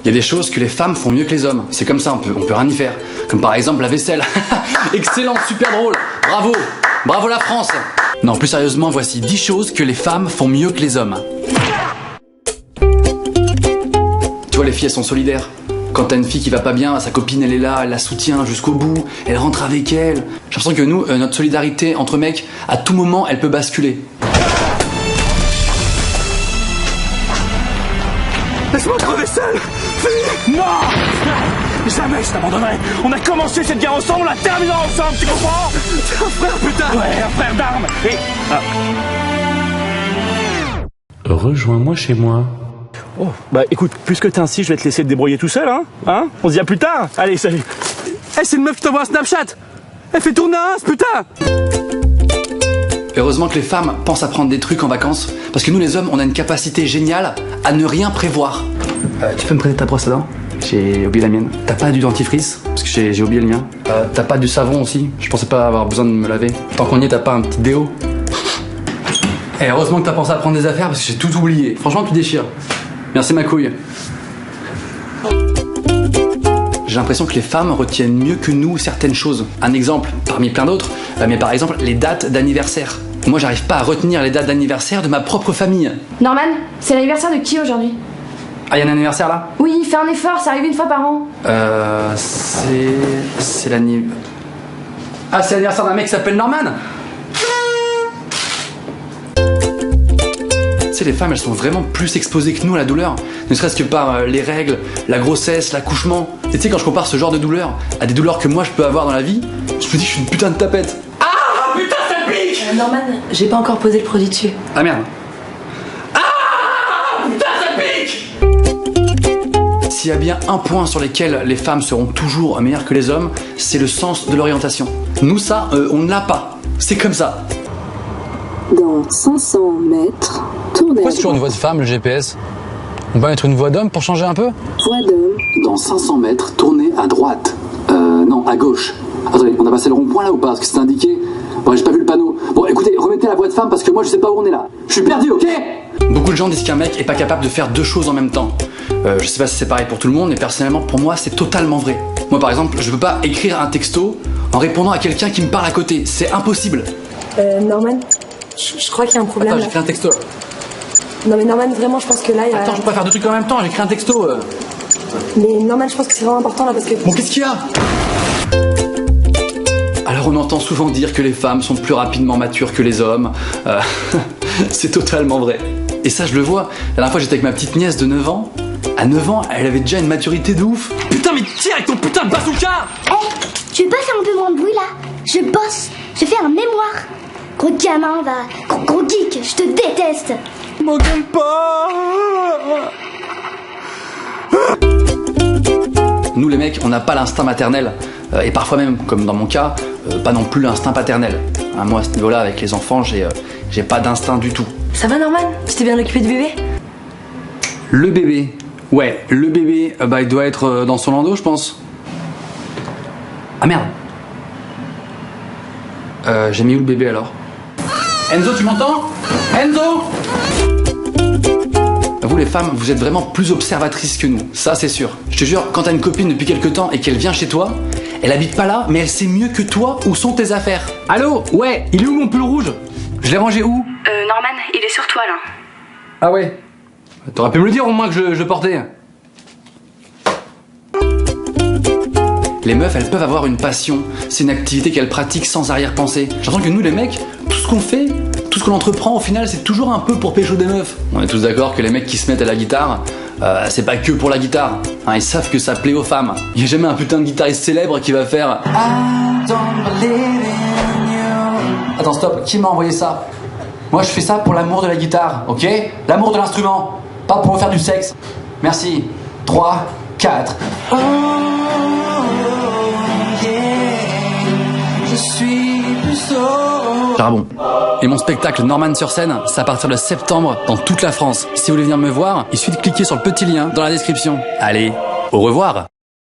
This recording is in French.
Il y a des choses que les femmes font mieux que les hommes. C'est comme ça, on peut rien y faire. Comme par exemple la vaisselle. Excellent, super drôle. Bravo. Bravo la France. Non, plus sérieusement, voici 10 choses que les femmes font mieux que les hommes. Tu vois, les filles, elles sont solidaires. Quand t'as une fille qui va pas bien, sa copine, elle est là, elle la soutient jusqu'au bout, elle rentre avec elle. J'ai l'impression que nous, notre solidarité entre mecs, à tout moment, elle peut basculer. Laisse-moi crever seul! Non! Jamais je t'abandonnerai! On a commencé cette guerre ensemble, on la terminera ensemble, tu comprends? T'es un frère, putain! Ouais, un frère d'armes! Et... Rejoins-moi chez moi. Oh, bah écoute, puisque t'es ainsi, je vais te laisser te débrouiller tout seul, hein? On se dit à plus tard! Allez, salut! Eh, c'est une meuf qui t'envoie un Snapchat! Elle fait tourner un ins, putain! Heureusement que les femmes pensent à prendre des trucs en vacances, parce que nous les hommes, on a une capacité géniale à ne rien prévoir. Tu peux me prêter ta brosse à dents? J'ai oublié la mienne. T'as pas du dentifrice? Parce que j'ai oublié le mien. T'as pas du savon aussi? Je pensais pas avoir besoin de me laver. Tant qu'on y est, t'as pas un petit déo? Et heureusement que t'as pensé à prendre des affaires, parce que j'ai tout oublié. Franchement, tu déchires. Merci ma couille. J'ai l'impression que les femmes retiennent mieux que nous certaines choses. Un exemple, parmi plein d'autres, mais par exemple les dates d'anniversaire. Moi j'arrive pas à retenir les dates d'anniversaire de ma propre famille. Norman, c'est l'anniversaire de qui aujourd'hui? Ah, y'a un anniversaire là? Oui, fais un effort, ça arrive une fois par an. C'est l'anniversaire... Ah, c'est l'anniversaire d'un mec qui s'appelle Norman. Tu sais, les femmes, elles sont vraiment plus exposées que nous à la douleur. Ne serait-ce que par les règles, la grossesse, l'accouchement. Et tu sais, quand je compare ce genre de douleur à des douleurs que moi je peux avoir dans la vie, je me dis que je suis une putain de tapette. Ah, putain, ça pique! Norman, j'ai pas encore posé le produit dessus. Ah merde. Ah, putain, ça pique! S'il y a bien un point sur lequel les femmes seront toujours meilleures que les hommes, c'est le sens de l'orientation. Nous, ça, on ne l'a pas. C'est comme ça. Dans 500 mètres, tournez. Pourquoi c'est toujours une voix de femme, le GPS? On peut mettre une voix d'homme pour changer un peu? Voie d'homme. Dans 500 mètres, tournez à droite. Non, à gauche. Attendez, on a passé le rond-point là ou pas? Parce que c'est indiqué. Bon, j'ai pas vu le panneau. Bon, écoutez, remettez la voix de femme parce que moi je sais pas où on est là. Je suis perdu, ok? Beaucoup de gens disent qu'un mec est pas capable de faire deux choses en même temps. Je sais pas si c'est pareil pour tout le monde, mais personnellement, pour moi, c'est totalement vrai. Moi, par exemple, je peux pas écrire un texto en répondant à quelqu'un qui me parle à côté. C'est impossible. Norman, je crois qu'il y a un problème. Attends, j'écris un texto. Non mais Norman, vraiment, je pense que là, il y a... Attends, je peux pas faire deux trucs en même temps, j'écris un texto. Mais Norman, je pense que c'est vraiment important là parce que... Bon, qu'est-ce qu'il y a? Alors on entend souvent dire que les femmes sont plus rapidement matures que les hommes. C'est totalement vrai. Et ça, je le vois. La dernière fois, j'étais avec ma petite nièce de 9 ans. À 9 ans, elle avait déjà une maturité de ouf. Putain, mais tire avec ton putain de bazooka! Hey, tu veux pas faire un peu moins de bruit là? Je bosse, je fais un mémoire. Gros gamin, va. Gros geek, je te déteste. M'engueule pas! Nous les mecs, on n'a pas l'instinct maternel. Et parfois même, comme dans mon cas, pas non plus l'instinct paternel. Moi à ce niveau-là, avec les enfants, j'ai pas d'instinct du tout. Ça va Norman? Tu t'es bien occupé du bébé? Le bébé. Ouais, le bébé, il doit être dans son landau, je pense. Ah merde. J'ai mis où le bébé alors? Enzo, tu m'entends? Enzo! Vous les femmes, vous êtes vraiment plus observatrices que nous, ça c'est sûr. Je te jure, quand t'as une copine depuis quelques temps et qu'elle vient chez toi, elle habite pas là, mais elle sait mieux que toi où sont tes affaires. Allô? Ouais, il est où mon pull rouge? Je l'ai rangé où? Norman, il est sur toi là. Ah ouais? T'aurais pu me le dire au moins que je le portais. Les meufs, elles peuvent avoir une passion. C'est une activité qu'elles pratiquent sans arrière-pensée. J'entends que nous les mecs, tout ce qu'on fait, tout ce qu'on entreprend au final, c'est toujours un peu pour pécho des meufs. On est tous d'accord que les mecs qui se mettent à la guitare, c'est pas que pour la guitare. Ils savent que ça plaît aux femmes. Il y a jamais un putain de guitariste célèbre qui va faire... Attends, stop, qui m'a envoyé ça? Moi je fais ça pour l'amour de la guitare, ok? L'amour de l'instrument, pas pour faire du sexe. Merci. 3, 4... Charbon. Et mon spectacle Norman sur scène, c'est à partir de septembre dans toute la France. Si vous voulez venir me voir, il suffit de cliquer sur le petit lien dans la description. Allez, au revoir!